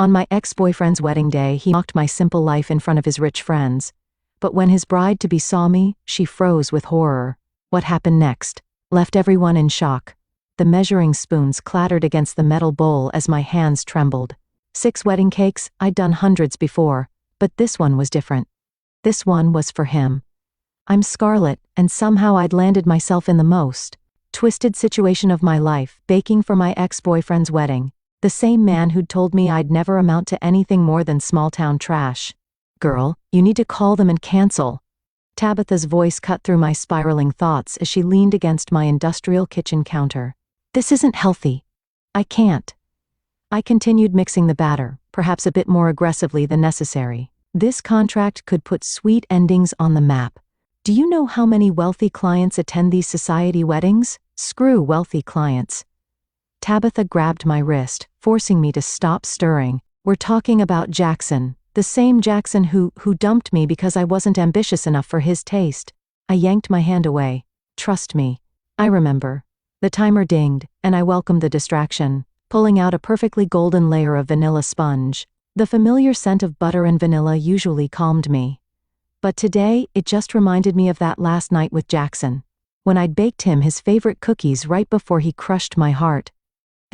On my ex-boyfriend's wedding day, he mocked my simple life in front of his rich friends. But when his bride-to-be saw me, she froze with horror. What happened next left everyone in shock. The measuring spoons clattered against the metal bowl as my hands trembled. 6 wedding cakes, I'd done hundreds before, but this one was different. This one was for him. I'm Scarlet, and somehow I'd landed myself in the most twisted situation of my life, baking for my ex-boyfriend's wedding. The same man who'd told me I'd never amount to anything more than small-town trash. Girl, you need to call them and cancel. Tabitha's voice cut through my spiraling thoughts as she leaned against my industrial kitchen counter. This isn't healthy. I can't. I continued mixing the batter, perhaps a bit more aggressively than necessary. This contract could put sweet endings on the map. Do you know how many wealthy clients attend these society weddings? Screw wealthy clients. Tabitha grabbed my wrist, forcing me to stop stirring. We're talking about Jackson, the same Jackson who dumped me because I wasn't ambitious enough for his taste. I yanked my hand away. Trust me. I remember. The timer dinged, and I welcomed the distraction, pulling out a perfectly golden layer of vanilla sponge. The familiar scent of butter and vanilla usually calmed me. But today, it just reminded me of that last night with Jackson, when I'd baked him his favorite cookies right before he crushed my heart.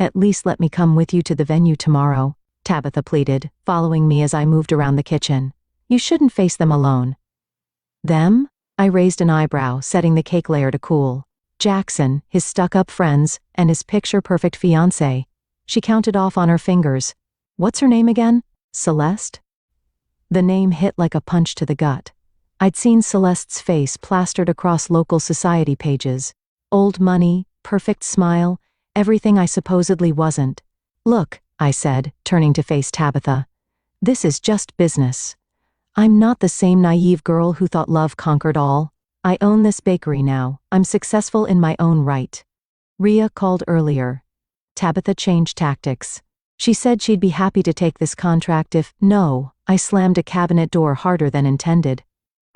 At least let me come with you to the venue tomorrow, Tabitha pleaded, following me as I moved around the kitchen. You shouldn't face them alone. Them? I raised an eyebrow, setting the cake layer to cool. Jackson, his stuck-up friends, and his picture-perfect fiancée. She counted off on her fingers. What's her name again? Celeste? The name hit like a punch to the gut. I'd seen Celeste's face plastered across local society pages. Old money, perfect smile, everything I supposedly wasn't. Look, I said, turning to face Tabitha. This is just business. I'm not the same naive girl who thought love conquered all. I own this bakery now. I'm successful in my own right. Rhea called earlier. Tabitha changed tactics. She said she'd be happy to take this contract if— No, I slammed a cabinet door harder than intended.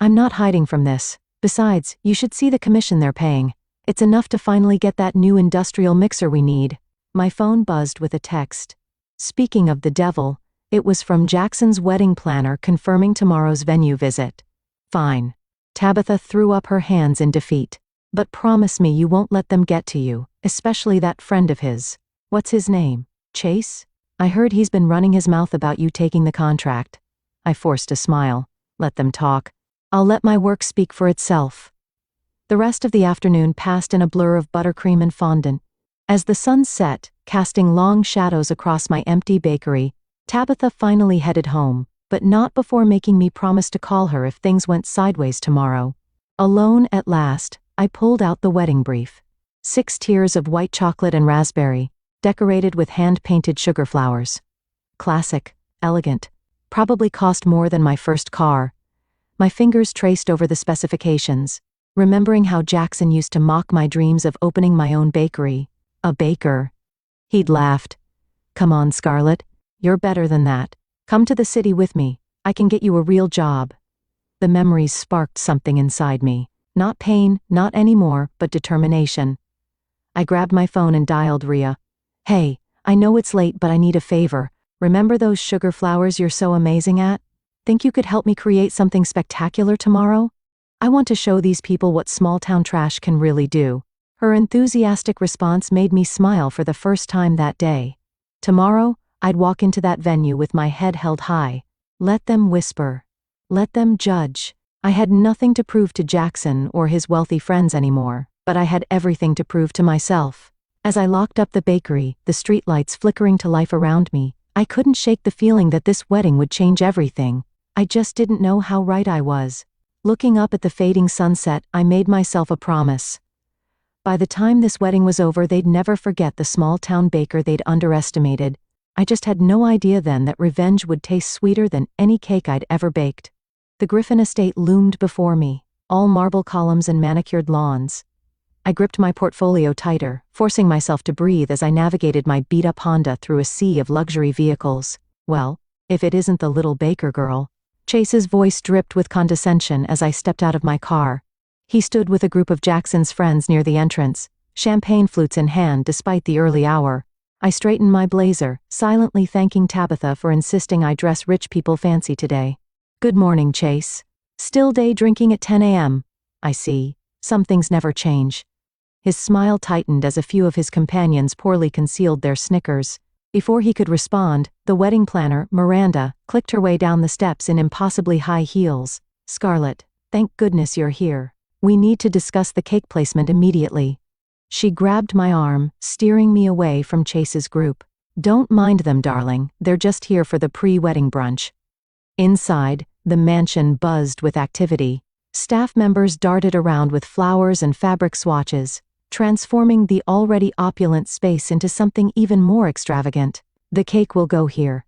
I'm not hiding from this. Besides, you should see the commission they're paying. It's enough to finally get that new industrial mixer we need. My phone buzzed with a text. Speaking of the devil, it was from Jackson's wedding planner confirming tomorrow's venue visit. Fine. Tabitha threw up her hands in defeat. But promise me you won't let them get to you, especially that friend of his. What's his name? Chase? I heard he's been running his mouth about you taking the contract. I forced a smile. Let them talk. I'll let my work speak for itself. The rest of the afternoon passed in a blur of buttercream and fondant. As the sun set, casting long shadows across my empty bakery, Tabitha finally headed home, but not before making me promise to call her if things went sideways tomorrow. Alone at last, I pulled out the wedding brief. 6 tiers of white chocolate and raspberry, decorated with hand-painted sugar flowers. Classic, elegant, probably cost more than my first car. My fingers traced over the specifications, remembering how Jackson used to mock my dreams of opening my own bakery. A baker. He'd laughed. Come on, Scarlet. You're better than that. Come to the city with me. I can get you a real job. The memories sparked something inside me. Not pain, not anymore, but determination. I grabbed my phone and dialed Rhea. Hey, I know it's late, but I need a favor. Remember those sugar flowers you're so amazing at? Think you could help me create something spectacular tomorrow? I want to show these people what small-town trash can really do. Her enthusiastic response made me smile for the first time that day. Tomorrow, I'd walk into that venue with my head held high. Let them whisper. Let them judge. I had nothing to prove to Jackson or his wealthy friends anymore, but I had everything to prove to myself. As I locked up the bakery, the streetlights flickering to life around me, I couldn't shake the feeling that this wedding would change everything. I just didn't know how right I was. Looking up at the fading sunset, I made myself a promise. By the time this wedding was over, they'd never forget the small-town baker they'd underestimated. I just had no idea then that revenge would taste sweeter than any cake I'd ever baked. The Griffin estate loomed before me, all marble columns and manicured lawns. I gripped my portfolio tighter, forcing myself to breathe as I navigated my beat-up Honda through a sea of luxury vehicles. Well, if it isn't the little baker girl. Chase's voice dripped with condescension as I stepped out of my car. He stood with a group of Jackson's friends near the entrance, champagne flutes in hand despite the early hour. I straightened my blazer, silently thanking Tabitha for insisting I dress rich people fancy today. Good morning, Chase. Still day drinking at 10 a.m. I see. Some things never change. His smile tightened as a few of his companions poorly concealed their snickers. Before he could respond, the wedding planner, Miranda, clicked her way down the steps in impossibly high heels. Scarlet, thank goodness you're here. We need to discuss the cake placement immediately. She grabbed my arm, steering me away from Chase's group. Don't mind them, darling, they're just here for the pre-wedding brunch. Inside, the mansion buzzed with activity. Staff members darted around with flowers and fabric swatches, transforming the already opulent space into something even more extravagant. The cake will go here.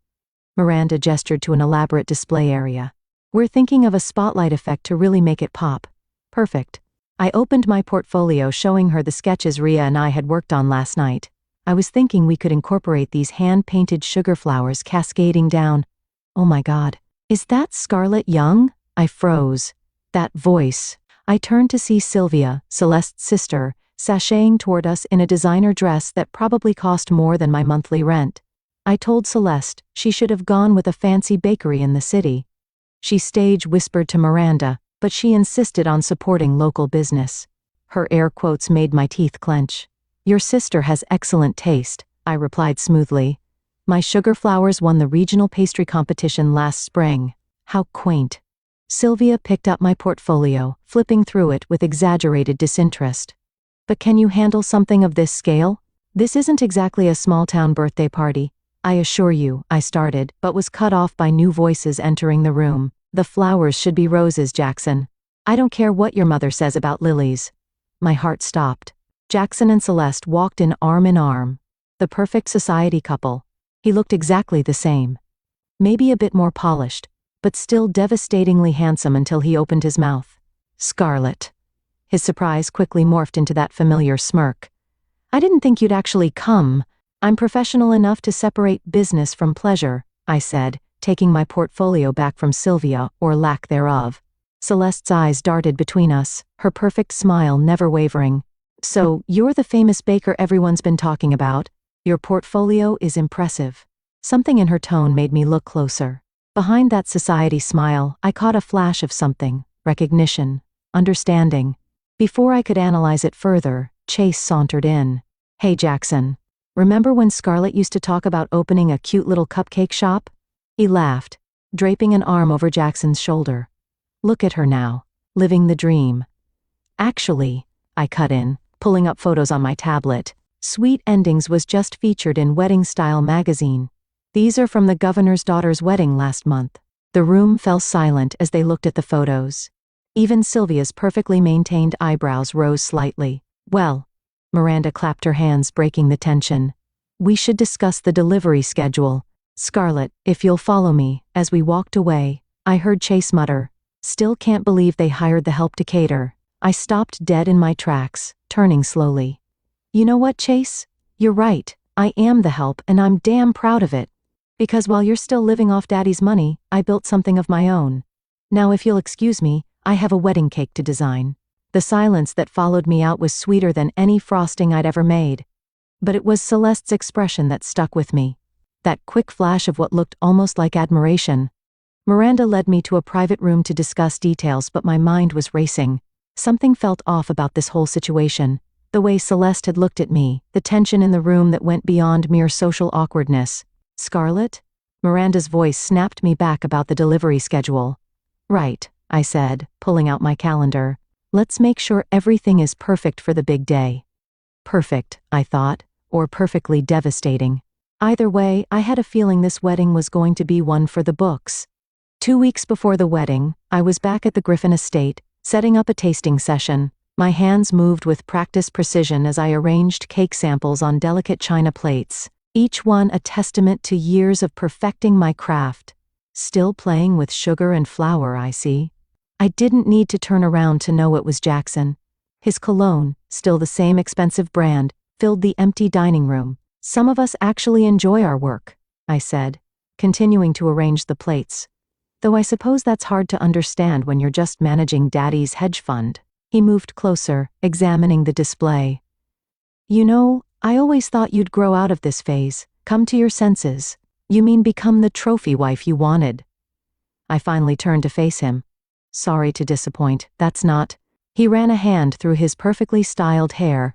Miranda gestured to an elaborate display area. We're thinking of a spotlight effect to really make it pop. Perfect. I opened my portfolio showing her the sketches Rhea and I had worked on last night. I was thinking we could incorporate these hand-painted sugar flowers cascading down. Oh my God. Is that Scarlet Young? I froze. That voice. I turned to see Sylvia, Celeste's sister, sashaying toward us in a designer dress that probably cost more than my monthly rent. I told Celeste she should have gone with a fancy bakery in the city. She stage whispered to Miranda, but she insisted on supporting local business. Her air quotes made my teeth clench. Your sister has excellent taste, I replied smoothly. My sugar flowers won the regional pastry competition last spring. How quaint. Sylvia picked up my portfolio, flipping through it with exaggerated disinterest. But can you handle something of this scale? This isn't exactly a small-town birthday party. I assure you, I started, but was cut off by new voices entering the room. The flowers should be roses, Jackson. I don't care what your mother says about lilies. My heart stopped. Jackson and Celeste walked in arm, the perfect society couple. He looked exactly the same. Maybe a bit more polished, but still devastatingly handsome until he opened his mouth. Scarlet. His surprise quickly morphed into that familiar smirk. I didn't think you'd actually come. I'm professional enough to separate business from pleasure, I said, taking my portfolio back from Sylvia, or lack thereof. Celeste's eyes darted between us, her perfect smile never wavering. So, you're the famous baker everyone's been talking about. Your portfolio is impressive. Something in her tone made me look closer. Behind that society smile, I caught a flash of something: recognition, understanding. Before I could analyze it further, Chase sauntered in. Hey Jackson, remember when Scarlet used to talk about opening a cute little cupcake shop? He laughed, draping an arm over Jackson's shoulder. Look at her now, living the dream. Actually, I cut in, pulling up photos on my tablet. Sweet Endings was just featured in Wedding Style magazine. These are from the governor's daughter's wedding last month. The room fell silent as they looked at the photos. Even Sylvia's perfectly maintained eyebrows rose slightly. Well, Miranda clapped her hands, breaking the tension. We should discuss the delivery schedule. Scarlet, if you'll follow me. As we walked away, I heard Chase mutter, still can't believe they hired the help to cater. I stopped dead in my tracks, turning slowly. You know what, Chase? You're right, I am the help and I'm damn proud of it. Because while you're still living off Daddy's money, I built something of my own. Now if you'll excuse me, I have a wedding cake to design. The silence that followed me out was sweeter than any frosting I'd ever made. But it was Celeste's expression that stuck with me. That quick flash of what looked almost like admiration. Miranda led me to a private room to discuss details, but my mind was racing. Something felt off about this whole situation. The way Celeste had looked at me, the tension in the room that went beyond mere social awkwardness. Scarlet? Miranda's voice snapped me back about the delivery schedule. Right, I said, pulling out my calendar. Let's make sure everything is perfect for the big day. Perfect, I thought, or perfectly devastating. Either way, I had a feeling this wedding was going to be one for the books. 2 weeks before the wedding, I was back at the Griffin estate, setting up a tasting session. My hands moved with practiced precision as I arranged cake samples on delicate china plates, each one a testament to years of perfecting my craft. Still playing with sugar and flour, I see. I didn't need to turn around to know it was Jackson. His cologne, still the same expensive brand, filled the empty dining room. Some of us actually enjoy our work, I said, continuing to arrange the plates. Though I suppose that's hard to understand when you're just managing Daddy's hedge fund. He moved closer, examining the display. You know, I always thought you'd grow out of this phase, come to your senses. You mean become the trophy wife you wanted? I finally turned to face him. Sorry to disappoint, that's not. He ran a hand through his perfectly styled hair.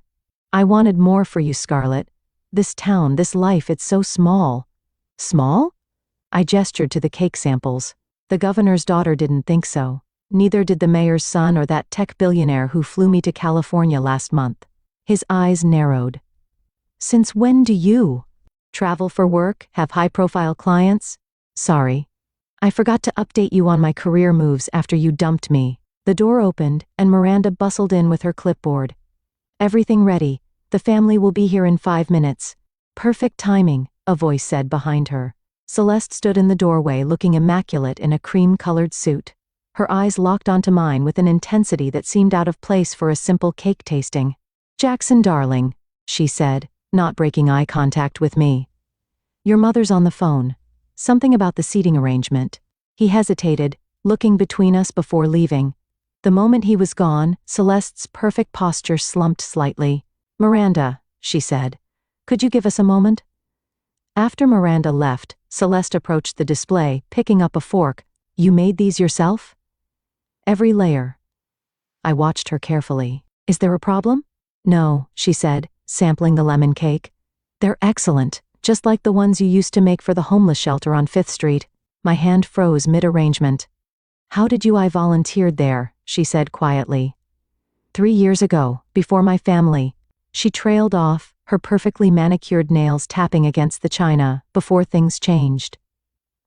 I wanted more for you, Scarlet. This town, this life, it's so small. Small? I gestured to the cake samples. The governor's daughter didn't think so. Neither did the mayor's son or that tech billionaire who flew me to California last month. His eyes narrowed. Since when do you travel for work, have high-profile clients? Sorry. I forgot to update you on my career moves after you dumped me. The door opened, and Miranda bustled in with her clipboard. Everything ready. The family will be here in 5 minutes. Perfect timing, a voice said behind her. Celeste stood in the doorway looking immaculate in a cream-colored suit. Her eyes locked onto mine with an intensity that seemed out of place for a simple cake tasting. Jackson, darling, she said, not breaking eye contact with me. Your mother's on the phone. Something about the seating arrangement. He hesitated, looking between us before leaving. The moment he was gone, Celeste's perfect posture slumped slightly. Miranda, she said, could you give us a moment? After Miranda left, Celeste approached the display, picking up a fork. You made these yourself? Every layer. I watched her carefully. Is there a problem? No, she said, sampling the lemon cake. They're excellent, just like the ones you used to make for the homeless shelter on 5th Street. My hand froze mid-arrangement. How did I volunteered there, she said quietly. 3 years ago, before my family. She trailed off, her perfectly manicured nails tapping against the china, before things changed.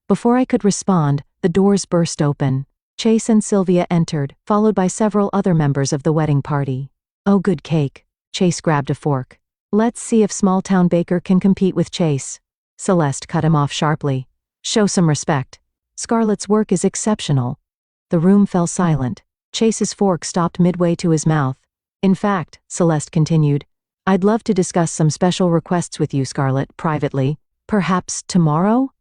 Before I could respond, the doors burst open. Chase and Sylvia entered, followed by several other members of the wedding party. Oh, good cake. Chase grabbed a fork. Let's see if small-town baker can compete with Chase. Celeste cut him off sharply. Show some respect. Scarlet's work is exceptional. The room fell silent. Chase's fork stopped midway to his mouth. In fact, Celeste continued, I'd love to discuss some special requests with you, Scarlet, privately. Perhaps tomorrow?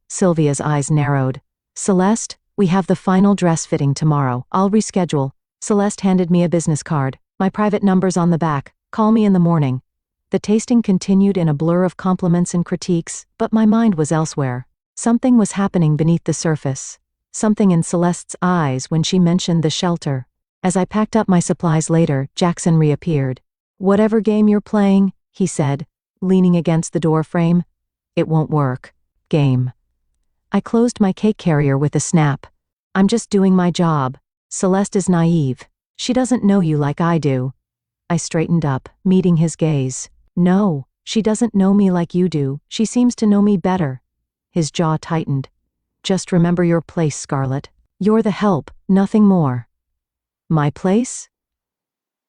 Sylvia's eyes narrowed. Celeste, we have the final dress fitting tomorrow. I'll reschedule. Celeste handed me a business card. My private number's on the back. Call me in the morning. The tasting continued in a blur of compliments and critiques, but my mind was elsewhere. Something was happening beneath the surface. Something in Celeste's eyes when she mentioned the shelter. As I packed up my supplies later, Jackson reappeared. Whatever game you're playing, he said, leaning against the door frame. It won't work. Game. I closed my cake carrier with a snap. I'm just doing my job. Celeste is naive. She doesn't know you like I do. I straightened up, meeting his gaze. No, she doesn't know me like you do. She seems to know me better. His jaw tightened. Just remember your place, Scarlet. You're the help, nothing more. My place?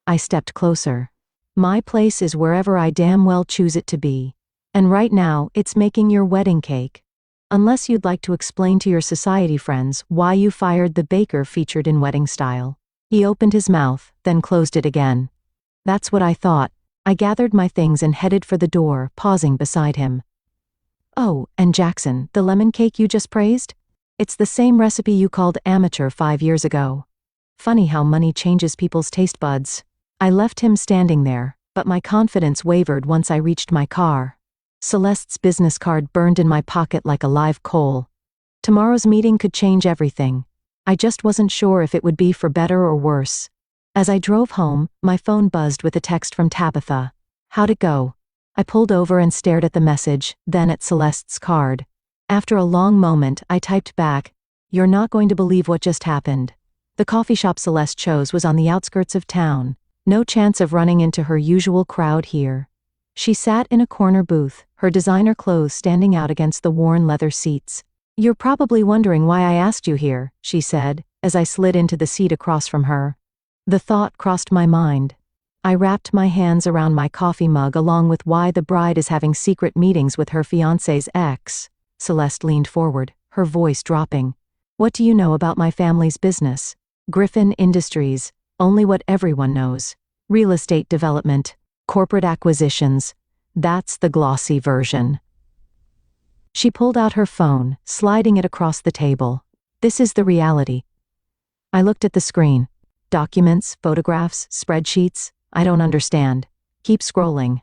I stepped closer. My place is wherever I damn well choose it to be. And right now, it's making your wedding cake. Unless you'd like to explain to your society friends why you fired the baker featured in Wedding Style. He opened his mouth, then closed it again. That's what I thought. I gathered my things and headed for the door, pausing beside him. Oh, and Jackson, the lemon cake you just praised? It's the same recipe you called amateur 5 years ago. Funny how money changes people's taste buds. I left him standing there, but my confidence wavered once I reached my car. Celeste's business card burned in my pocket like a live coal. Tomorrow's meeting could change everything. I just wasn't sure if it would be for better or worse. As I drove home, my phone buzzed with a text from Tabitha. How'd it go? I pulled over and stared at the message, then at Celeste's card. After a long moment, I typed back, You're not going to believe what just happened. The coffee shop Celeste chose was on the outskirts of town. No chance of running into her usual crowd here. She sat in a corner booth, her designer clothes standing out against the worn leather seats. You're probably wondering why I asked you here, she said, as I slid into the seat across from her. The thought crossed my mind. I wrapped my hands around my coffee mug along with why the bride is having secret meetings with her fiancé's ex. Celeste leaned forward, her voice dropping. What do you know about my family's business? Griffin Industries, only what everyone knows. Real estate development, corporate acquisitions. That's the glossy version. She pulled out her phone, sliding it across the table. This is the reality. I looked at the screen. Documents, photographs, spreadsheets. I don't understand. Keep scrolling.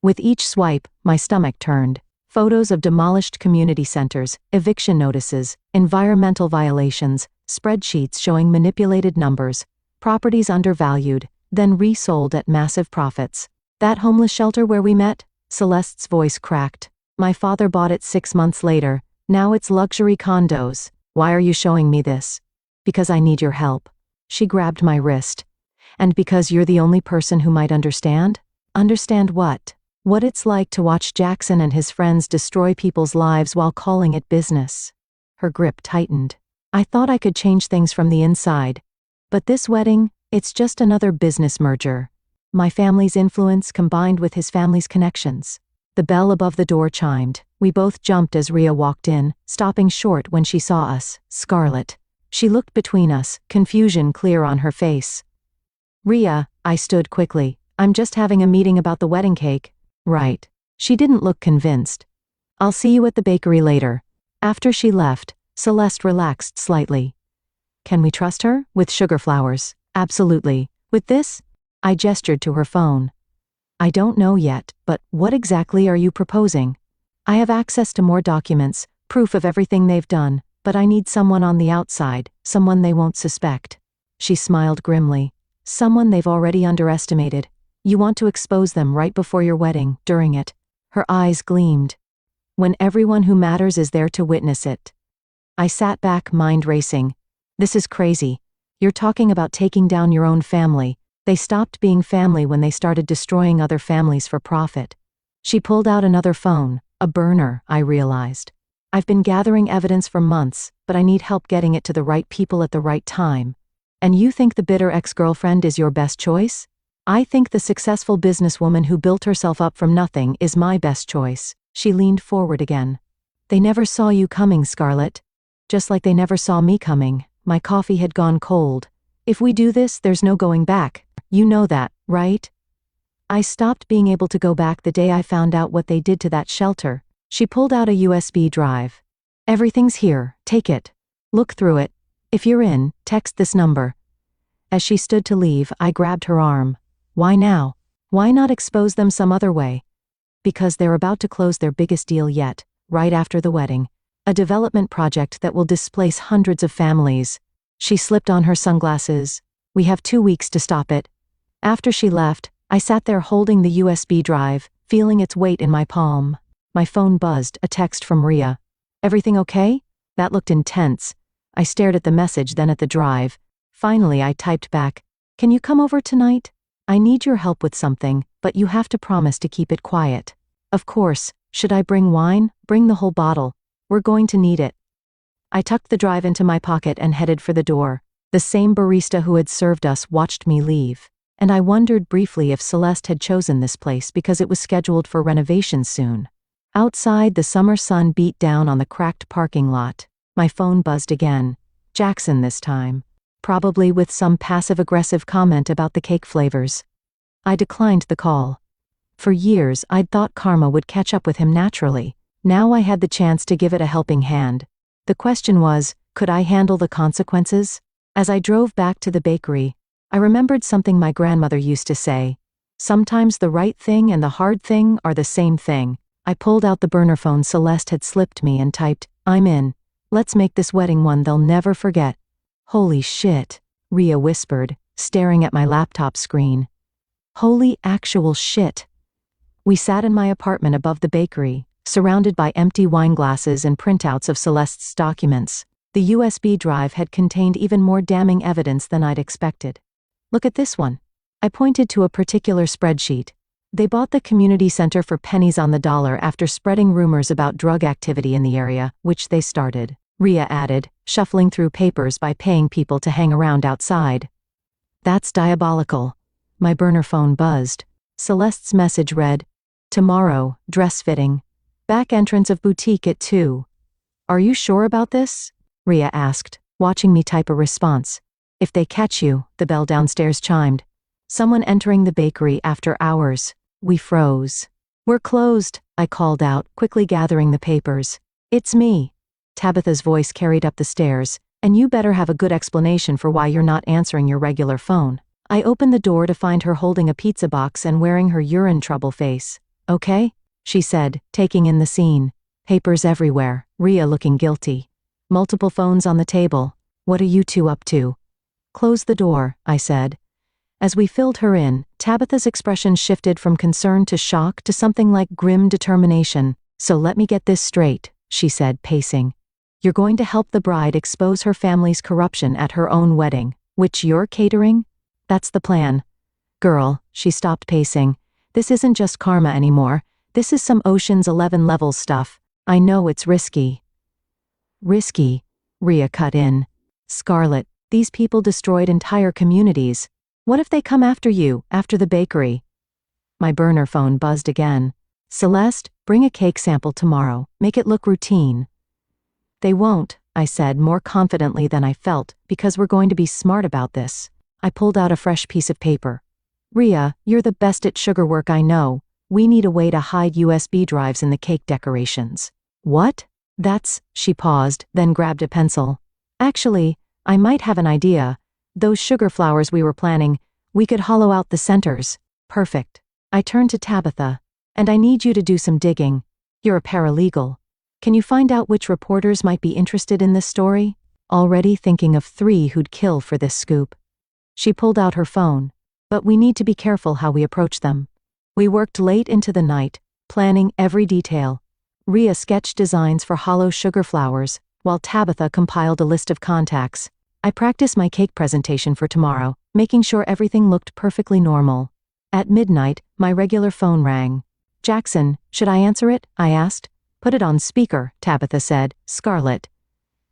With each swipe, my stomach turned. Photos of demolished community centers, eviction notices, environmental violations, spreadsheets showing manipulated numbers, properties undervalued, then resold at massive profits. That homeless shelter where we met? Celeste's voice cracked. My father bought it 6 months later. Now it's luxury condos. Why are you showing me this? Because I need your help. She grabbed my wrist. And because you're the only person who might understand? Understand what? What it's like to watch Jackson and his friends destroy people's lives while calling it business. Her grip tightened. I thought I could change things from the inside. But this wedding, it's just another business merger. My family's influence combined with his family's connections. The bell above the door chimed. We both jumped as Rhea walked in, stopping short when she saw us. Scarlet. She looked between us, confusion clear on her face. Rhea, I stood quickly. I'm just having a meeting about the wedding cake. Right. She didn't look convinced. I'll see you at the bakery later. After she left, Celeste relaxed slightly. Can we trust her? With sugar flowers? Absolutely. With this? I gestured to her phone. I don't know yet, but what exactly are you proposing? I have access to more documents, proof of everything they've done, but I need someone on the outside, someone they won't suspect. She smiled grimly. Someone they've already underestimated. You want to expose them right before your wedding, during it. Her eyes gleamed. When everyone who matters is there to witness it. I sat back, mind racing. This is crazy. You're talking about taking down your own family. They stopped being family when they started destroying other families for profit. She pulled out another phone, a burner, I realized. I've been gathering evidence for months, but I need help getting it to the right people at the right time. And you think the bitter ex-girlfriend is your best choice? I think the successful businesswoman who built herself up from nothing is my best choice. She leaned forward again. They never saw you coming, Scarlet. Just like they never saw me coming. My coffee had gone cold. If we do this, there's no going back. You know that, right? I stopped being able to go back the day I found out what they did to that shelter. She pulled out a USB drive. Everything's here, take it. Look through it. If you're in, text this number. As she stood to leave, I grabbed her arm. Why now? Why not expose them some other way? Because they're about to close their biggest deal yet, right after the wedding. A development project that will displace hundreds of families. She slipped on her sunglasses. We have 2 weeks to stop it. After she left, I sat there holding the USB drive, feeling its weight in my palm. My phone buzzed, a text from Rhea. Everything okay? That looked intense. I stared at the message, then at the drive. Finally, I typed back, Can you come over tonight? I need your help with something, but you have to promise to keep it quiet. Of course, should I bring wine? Bring the whole bottle. We're going to need it. I tucked the drive into my pocket and headed for the door. The same barista who had served us watched me leave. And I wondered briefly if Celeste had chosen this place because it was scheduled for renovation soon. Outside, the summer sun beat down on the cracked parking lot. My phone buzzed again. Jackson this time. Probably with some passive-aggressive comment about the cake flavors. I declined the call. For years, I'd thought karma would catch up with him naturally. Now I had the chance to give it a helping hand. The question was, could I handle the consequences? As I drove back to the bakery, I remembered something my grandmother used to say. Sometimes the right thing and the hard thing are the same thing. I pulled out the burner phone Celeste had slipped me and typed, I'm in. Let's make this wedding one they'll never forget. Holy shit, Rhea whispered, staring at my laptop screen. Holy actual shit. We sat in my apartment above the bakery, surrounded by empty wine glasses and printouts of Celeste's documents. The USB drive had contained even more damning evidence than I'd expected. Look at this one. I pointed to a particular spreadsheet. They bought the community center for pennies on the dollar after spreading rumors about drug activity in the area, which they started. Rhea added, shuffling through papers by paying people to hang around outside. That's diabolical. My burner phone buzzed. Celeste's message read, Tomorrow, dress fitting. Back entrance of boutique at 2. Are you sure about this? Rhea asked, watching me type a response. If they catch you, the bell downstairs chimed. Someone entering the bakery after hours. We froze. We're closed, I called out, quickly gathering the papers. It's me. Tabitha's voice carried up the stairs, and you better have a good explanation for why you're not answering your regular phone. I opened the door to find her holding a pizza box and wearing her urine trouble face. Okay? She said, taking in the scene. Papers everywhere, Rhea looking guilty. Multiple phones on the table. What are you two up to? Close the door, I said. As we filled her in, Tabitha's expression shifted from concern to shock to something like grim determination. So let me get this straight, she said, pacing. You're going to help the bride expose her family's corruption at her own wedding, which you're catering? That's the plan. Girl, she stopped pacing. This isn't just karma anymore. This is some Ocean's 11 level stuff. I know it's risky. Risky? Rhea cut in. Scarlet, these people destroyed entire communities. What if they come after you, after the bakery? My burner phone buzzed again. Celeste, bring a cake sample tomorrow. Make it look routine. They won't, I said more confidently than I felt, because we're going to be smart about this. I pulled out a fresh piece of paper. Rhea, you're the best at sugar work I know. We need a way to hide USB drives in the cake decorations. What? She paused, then grabbed a pencil. Actually, I might have an idea. Those sugar flowers we were planning, we could hollow out the centers. Perfect. I turned to Tabitha. And I need you to do some digging. You're a paralegal. Can you find out which reporters might be interested in this story? Already thinking of 3 who'd kill for this scoop. She pulled out her phone. But we need to be careful how we approach them. We worked late into the night, planning every detail. Rhea sketched designs for hollow sugar flowers, while Tabitha compiled a list of contacts. I practiced my cake presentation for tomorrow, making sure everything looked perfectly normal. At midnight, my regular phone rang. Jackson, should I answer it? I asked. Put it on speaker, Tabitha said. Scarlet.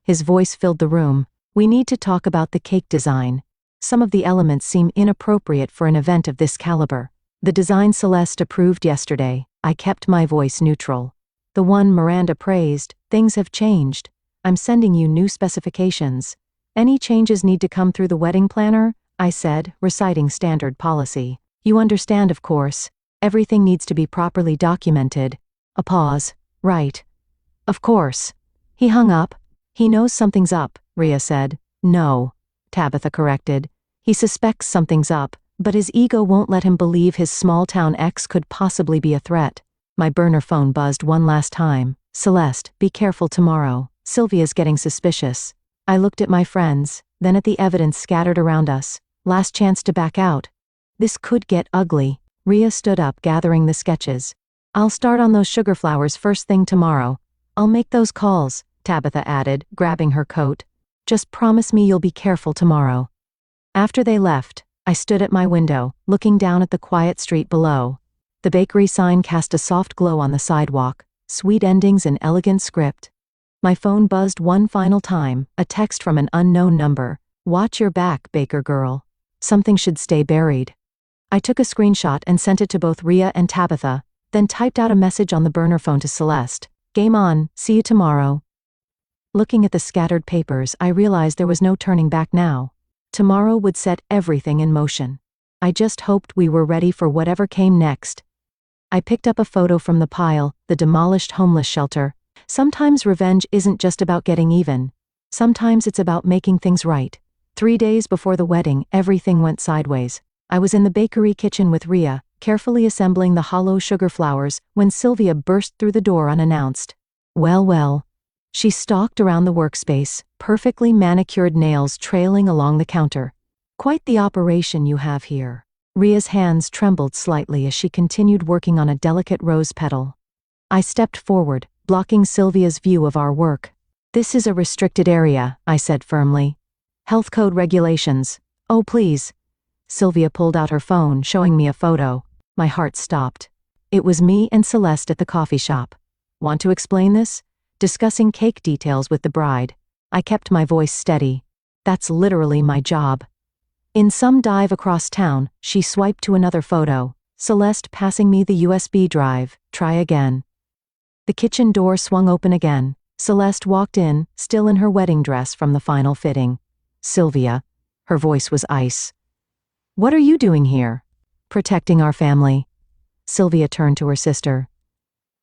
His voice filled the room. We need to talk about the cake design. Some of the elements seem inappropriate for an event of this caliber. The design Celeste approved yesterday. I kept my voice neutral. The one Miranda praised. Things have changed. I'm sending you new specifications. Any changes need to come through the wedding planner? I said, reciting standard policy. You understand, of course. Everything needs to be properly documented. A pause. Right. Of course. He hung up. He knows something's up, Rhea said. No, Tabitha corrected. He suspects something's up, but his ego won't let him believe his small-town ex could possibly be a threat. My burner phone buzzed one last time. Celeste, be careful tomorrow. Sylvia's getting suspicious. I looked at my friends, then at the evidence scattered around us. Last chance to back out. This could get ugly. Rhea stood up, gathering the sketches. I'll start on those sugar flowers first thing tomorrow. I'll make those calls, Tabitha added, grabbing her coat. Just promise me you'll be careful tomorrow. After they left, I stood at my window, looking down at the quiet street below. The bakery sign cast a soft glow on the sidewalk, sweet endings in elegant script. My phone buzzed one final time, a text from an unknown number. Watch your back, baker girl. Something should stay buried. I took a screenshot and sent it to both Rhea and Tabitha, then typed out a message on the burner phone to Celeste. Game on, see you tomorrow. Looking at the scattered papers, I realized there was no turning back now. Tomorrow would set everything in motion. I just hoped we were ready for whatever came next. I picked up a photo from the pile, the demolished homeless shelter. Sometimes revenge isn't just about getting even. Sometimes it's about making things right. 3 days before the wedding, everything went sideways. I was in the bakery kitchen with Rhea, carefully assembling the hollow sugar flowers, when Sylvia burst through the door unannounced. Well. She stalked around the workspace, perfectly manicured nails trailing along the counter. Quite the operation you have here. Rhea's hands trembled slightly as she continued working on a delicate rose petal. I stepped forward, blocking Sylvia's view of our work. This is a restricted area, I said firmly. Health code regulations. Oh, please. Sylvia pulled out her phone, showing me a photo. My heart stopped. It was me and Celeste at the coffee shop. Want to explain this? Discussing cake details with the bride. I kept my voice steady. That's literally my job. In some dive across town, she swiped to another photo. Celeste passing me the USB drive. Try again. The kitchen door swung open again. Celeste walked in, still in her wedding dress from the final fitting. Sylvia. Her voice was ice. What are you doing here? Protecting our family. Sylvia turned to her sister.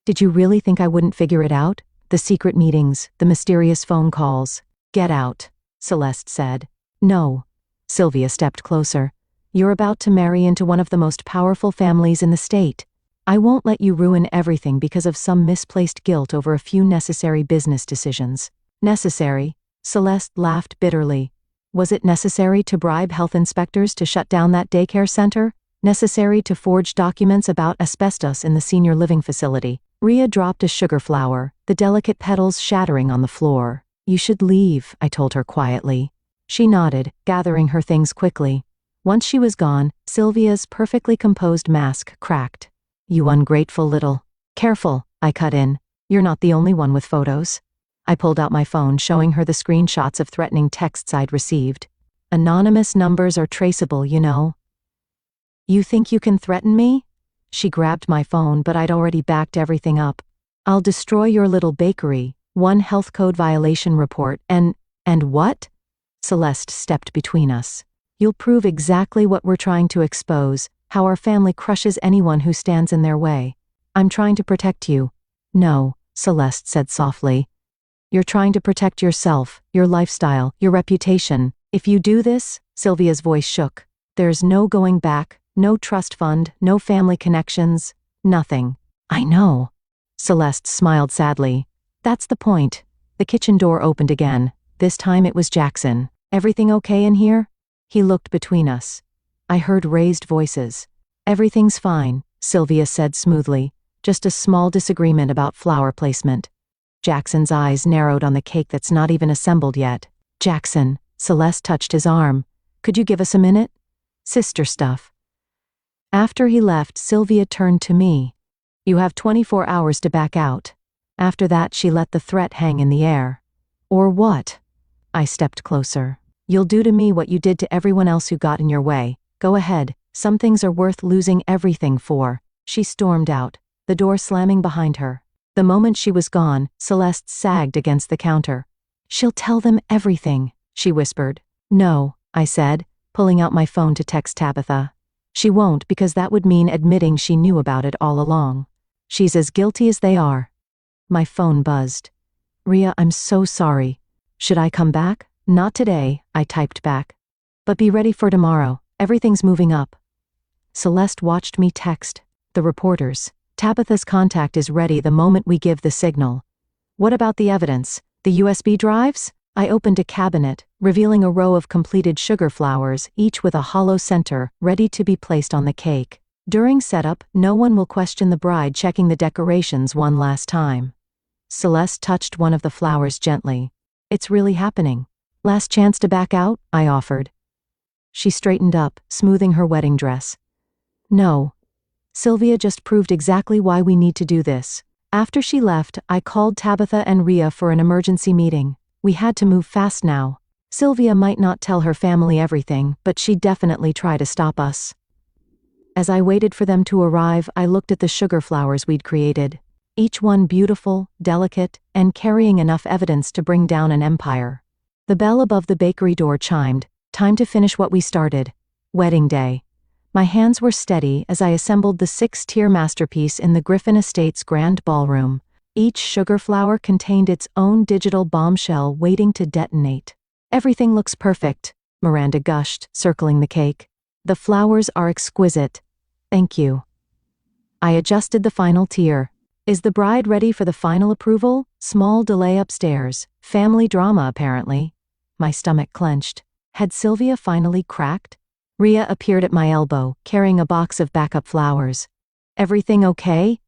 Did you really think I wouldn't figure it out? The secret meetings, the mysterious phone calls. Get out, Celeste said. No. Sylvia stepped closer. You're about to marry into one of the most powerful families in the state. I won't let you ruin everything because of some misplaced guilt over a few necessary business decisions. Necessary? Celeste laughed bitterly. Was it necessary to bribe health inspectors to shut down that daycare center? Necessary to forge documents about asbestos in the senior living facility? Rhea dropped a sugar flower, the delicate petals shattering on the floor. You should leave, I told her quietly. She nodded, gathering her things quickly. Once she was gone, Sylvia's perfectly composed mask cracked. You ungrateful little. Careful, I cut in. You're not the only one with photos. I pulled out my phone, showing her the screenshots of threatening texts I'd received. Anonymous numbers are traceable, you know. You think you can threaten me? She grabbed my phone, but I'd already backed everything up. I'll destroy your little bakery, one health code violation report, and what? Celeste stepped between us. You'll prove exactly what we're trying to expose, how our family crushes anyone who stands in their way. I'm trying to protect you. No, Celeste said softly. You're trying to protect yourself, your lifestyle, your reputation. If you do this, Sylvia's voice shook. There's no going back, no trust fund, no family connections, nothing. I know. Celeste smiled sadly. That's the point. The kitchen door opened again. This time it was Jackson. Everything okay in here? He looked between us. I heard raised voices. Everything's fine, Sylvia said smoothly. Just a small disagreement about flower placement. Jackson's eyes narrowed on the cake that's not even assembled yet. Jackson, Celeste touched his arm. Could you give us a minute? Sister stuff. After he left, Sylvia turned to me. You have 24 hours to back out. After that, she let the threat hang in the air. Or what? I stepped closer. You'll do to me what you did to everyone else who got in your way. Go ahead. Some things are worth losing everything for. She stormed out, the door slamming behind her. The moment she was gone, Celeste sagged against the counter. She'll tell them everything, she whispered. No, I said, pulling out my phone to text Tabitha. She won't, because that would mean admitting she knew about it all along. She's as guilty as they are. My phone buzzed. Rhea, I'm so sorry. Should I come back? Not today, I typed back. But be ready for tomorrow. Everything's moving up. Celeste watched me text. The reporters. Tabitha's contact is ready the moment we give the signal. What about the evidence? The USB drives? I opened a cabinet, revealing a row of completed sugar flowers, each with a hollow center, ready to be placed on the cake. During setup, no one will question the bride checking the decorations one last time. Celeste touched one of the flowers gently. It's really happening. Last chance to back out? I offered. She straightened up, smoothing her wedding dress. No. Sylvia just proved exactly why we need to do this. After she left, I called Tabitha and Rhea for an emergency meeting. We had to move fast now. Sylvia might not tell her family everything, but she'd definitely try to stop us. As I waited for them to arrive, I looked at the sugar flowers we'd created. Each one beautiful, delicate, and carrying enough evidence to bring down an empire. The bell above the bakery door chimed. Time to finish what we started. Wedding day. My hands were steady as I assembled the 6-tier masterpiece in the Griffin Estates Grand Ballroom. Each sugar flower contained its own digital bombshell waiting to detonate. Everything looks perfect, Miranda gushed, circling the cake. The flowers are exquisite. Thank you. I adjusted the final tier. Is the bride ready for the final approval? Small delay upstairs. Family drama, apparently. My stomach clenched. Had Sylvia finally cracked? Rhea appeared at my elbow, carrying a box of backup flowers. Everything okay?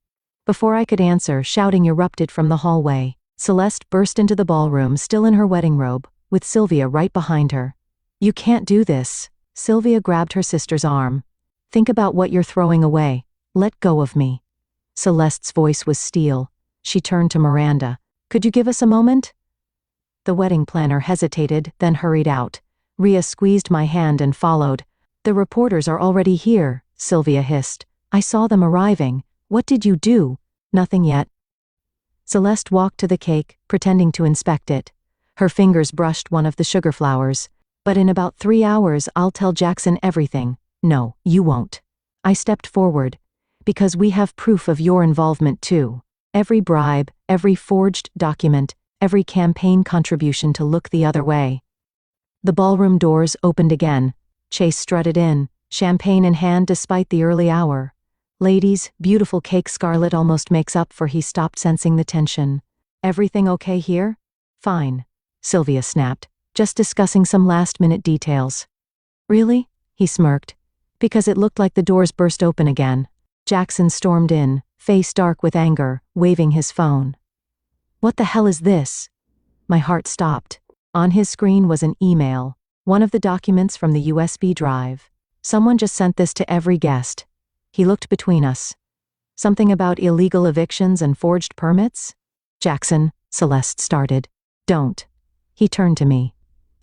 Before I could answer, shouting erupted from the hallway. Celeste burst into the ballroom, still in her wedding robe, with Sylvia right behind her. You can't do this. Sylvia grabbed her sister's arm. Think about what you're throwing away. Let go of me. Celeste's voice was steel. She turned to Miranda. Could you give us a moment? The wedding planner hesitated, then hurried out. Rhea squeezed my hand and followed. The reporters are already here, Sylvia hissed. I saw them arriving. What did you do? Nothing yet. Celeste walked to the cake, pretending to inspect it. Her fingers brushed one of the sugar flowers. But in about 3 hours, I'll tell Jackson everything. No, you won't. I stepped forward. Because we have proof of your involvement too. Every bribe, every forged document, every campaign contribution to look the other way. The ballroom doors opened again. Chase strutted in, champagne in hand despite the early hour. Ladies, beautiful cake. Scarlet almost makes up for he stopped sensing the tension. Everything okay here? Fine. Sylvia snapped, just discussing some last-minute details. Really? He smirked. Because it looked like the doors burst open again. Jackson stormed in, face dark with anger, waving his phone. What the hell is this? My heart stopped. On his screen was an email, one of the documents from the USB drive. Someone just sent this to every guest. He looked between us. Something about illegal evictions and forged permits? Jackson, Celeste started. Don't. He turned to me.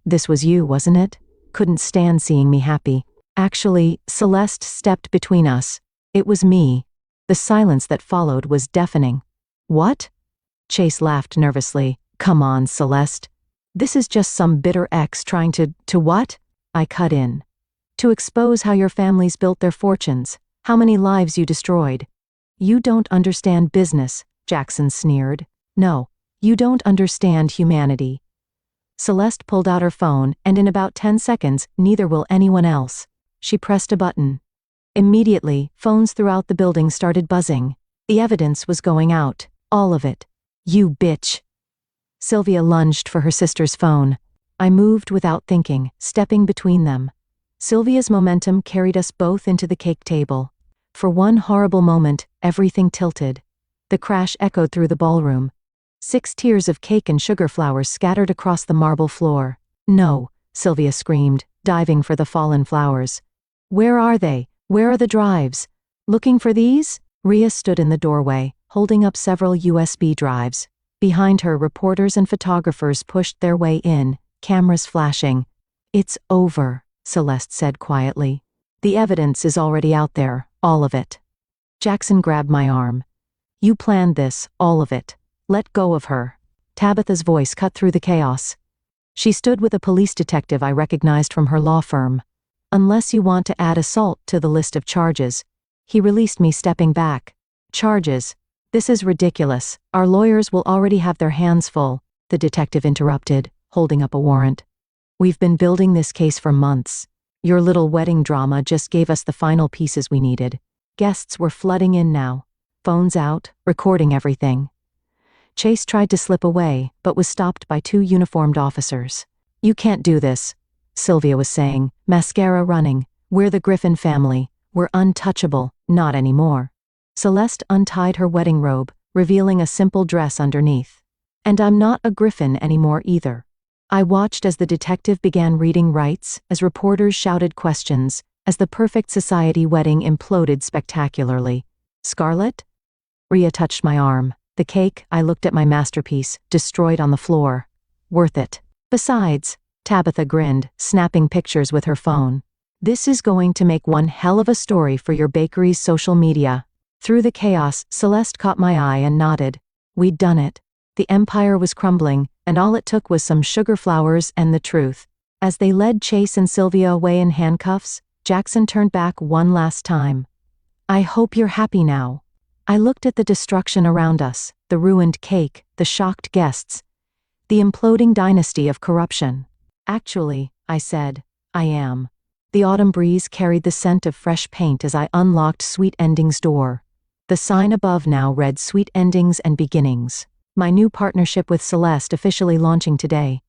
This was you, wasn't it? Couldn't stand seeing me happy. Actually, Celeste stepped between us. It was me. The silence that followed was deafening. What? Chase laughed nervously. Come on, Celeste. This is just some bitter ex trying to what? I cut in. To expose how your families built their fortunes, how many lives you destroyed. You don't understand business, Jackson sneered. No, you don't understand humanity. Celeste pulled out her phone, and in about 10 seconds, neither will anyone else. She pressed a button. Immediately, phones throughout the building started buzzing. The evidence was going out. All of it. You bitch. Sylvia lunged for her sister's phone. I moved without thinking, stepping between them. Sylvia's momentum carried us both into the cake table. For one horrible moment, everything tilted. The crash echoed through the ballroom. 6 tiers of cake and sugar flowers scattered across the marble floor. No, Sylvia screamed, diving for the fallen flowers. Where are they? Where are the drives? Looking for these? Rhea stood in the doorway, holding up several USB drives. Behind her, reporters and photographers pushed their way in, cameras flashing. It's over, Celeste said quietly. The evidence is already out there, all of it. Jackson grabbed my arm. You planned this, all of it. Let go of her. Tabitha's voice cut through the chaos. She stood with a police detective I recognized from her law firm. Unless you want to add assault to the list of charges. He released me, stepping back. Charges? This is ridiculous. Our lawyers will already have their hands full, the detective interrupted, holding up a warrant. We've been building this case for months. Your little wedding drama just gave us the final pieces we needed. Guests were flooding in now. Phones out, recording everything. Chase tried to slip away, but was stopped by 2 uniformed officers. You can't do this, Sylvia was saying, mascara running. We're the Griffin family. We're untouchable, not anymore. Celeste untied her wedding robe, revealing a simple dress underneath. And I'm not a Griffin anymore either. I watched as the detective began reading rights, as reporters shouted questions, as the perfect society wedding imploded spectacularly. Scarlet? Rhea touched my arm. The cake, I looked at my masterpiece, destroyed on the floor. Worth it. Besides, Tabitha grinned, snapping pictures with her phone. This is going to make one hell of a story for your bakery's social media. Through the chaos, Celeste caught my eye and nodded. We'd done it. The empire was crumbling, and all it took was some sugar flowers and the truth. As they led Chase and Sylvia away in handcuffs, Jackson turned back one last time. I hope you're happy now. I looked at the destruction around us, the ruined cake, the shocked guests, the imploding dynasty of corruption. Actually, I said, I am. The autumn breeze carried the scent of fresh paint as I unlocked Sweet Endings' door. The sign above now read Sweet Endings and Beginnings. My new partnership with Celeste officially launching today.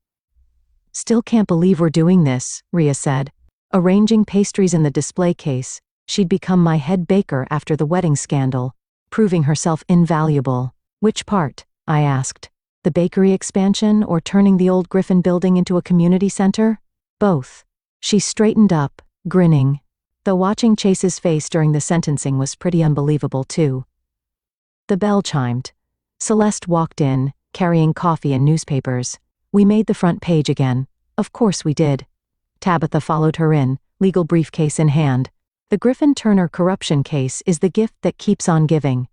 Still can't believe we're doing this, Rhea said. Arranging pastries in the display case, she'd become my head baker after the wedding scandal, proving herself invaluable. Which part? I asked. The bakery expansion or turning the old Griffin building into a community center? Both. She straightened up, grinning. Though watching Chase's face during the sentencing was pretty unbelievable too. The bell chimed. Celeste walked in, carrying coffee and newspapers. We made the front page again. Of course we did. Tabitha followed her in, legal briefcase in hand. The Griffin-Turner corruption case is the gift that keeps on giving.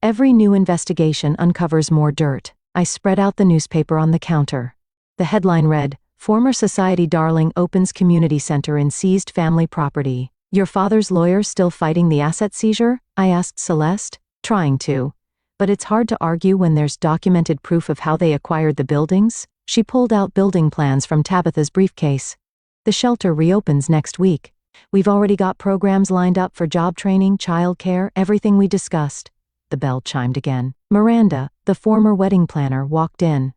Every new investigation uncovers more dirt. I spread out the newspaper on the counter. The headline read, Former Society Darling opens community center in seized family property. Your father's lawyer still fighting the asset seizure? I asked Celeste. Trying to. But it's hard to argue when there's documented proof of how they acquired the buildings. She pulled out building plans from Tabitha's briefcase. The shelter reopens next week. We've already got programs lined up for job training, childcare, everything we discussed. The bell chimed again. Miranda, the former wedding planner, walked in.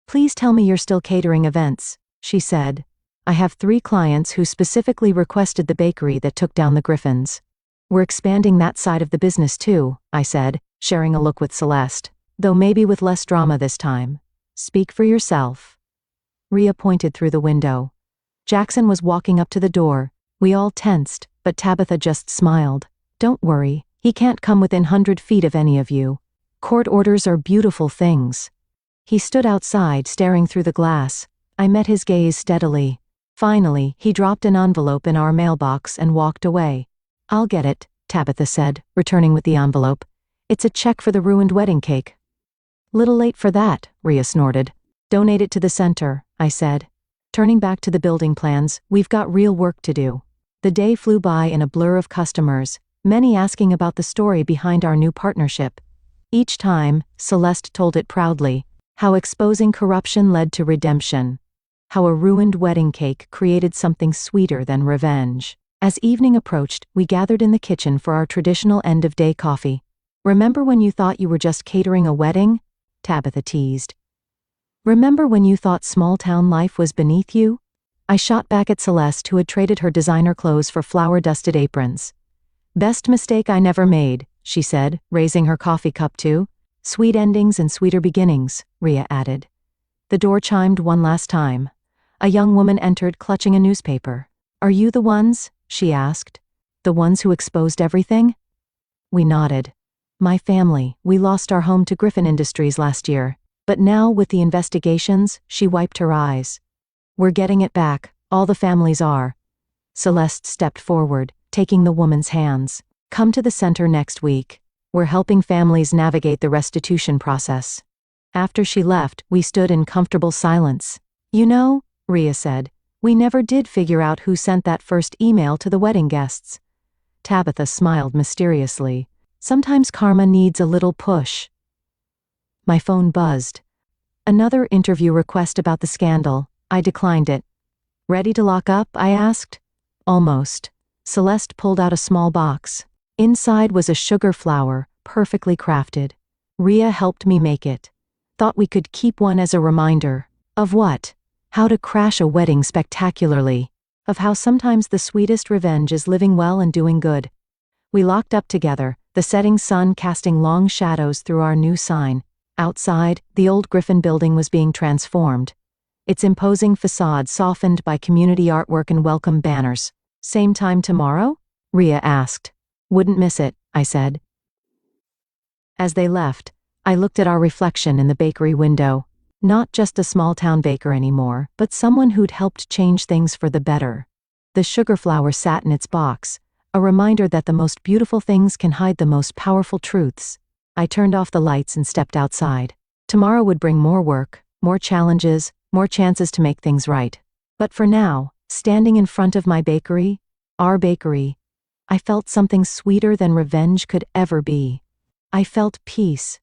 Please tell me you're still catering events, she said. I have 3 clients who specifically requested the bakery that took down the Griffins. We're expanding that side of the business too, I said, sharing a look with Celeste, though maybe with less drama this time. Speak for yourself. Rhea pointed through the window. Jackson was walking up to the door. We all tensed, but Tabitha just smiled. Don't worry, he can't come within 100 feet of any of you. Court orders are beautiful things. He stood outside, staring through the glass. I met his gaze steadily. Finally, he dropped an envelope in our mailbox and walked away. I'll get it, Tabitha said, returning with the envelope. It's a check for the ruined wedding cake. Little late for that, Rhea snorted. Donate it to the center, I said. Turning back to the building plans, we've got real work to do. The day flew by in a blur of customers, many asking about the story behind our new partnership. Each time, Celeste told it proudly, how exposing corruption led to redemption. How a ruined wedding cake created something sweeter than revenge. As evening approached, we gathered in the kitchen for our traditional end-of-day coffee. Remember when you thought you were just catering a wedding? Tabitha teased. Remember when you thought small-town life was beneath you? I shot back at Celeste, who had traded her designer clothes for flour-dusted aprons. Best mistake I never made, she said, raising her coffee cup too. Sweet endings and sweeter beginnings, Rhea added. The door chimed one last time. A young woman entered, clutching a newspaper. Are you the ones? She asked. The ones who exposed everything? We nodded. My family, we lost our home to Griffin Industries last year. But now, with the investigations, she wiped her eyes. We're getting it back, all the families are. Celeste stepped forward, taking the woman's hands. Come to the center next week. We're helping families navigate the restitution process. After she left, we stood in comfortable silence. You know, Rhea said, we never did figure out who sent that first email to the wedding guests. Tabitha smiled mysteriously. Sometimes karma needs a little push. My phone buzzed. Another interview request about the scandal. I declined it. Ready to lock up? I asked. Almost. Celeste pulled out a small box. Inside was a sugar flower, perfectly crafted. Rhea helped me make it. Thought we could keep one as a reminder. Of what? How to crash a wedding spectacularly. Of how sometimes the sweetest revenge is living well and doing good. We locked up together, the setting sun casting long shadows through our new sign. Outside, the old Griffin building was being transformed. Its imposing facade softened by community artwork and welcome banners. Same time tomorrow? Rhea asked. Wouldn't miss it, I said. As they left, I looked at our reflection in the bakery window. Not just a small-town baker anymore, but someone who'd helped change things for the better. The sugar flower sat in its box, a reminder that the most beautiful things can hide the most powerful truths. I turned off the lights and stepped outside. Tomorrow would bring more work, more challenges, more chances to make things right. But for now, standing in front of my bakery, our bakery, I felt something sweeter than revenge could ever be. I felt peace,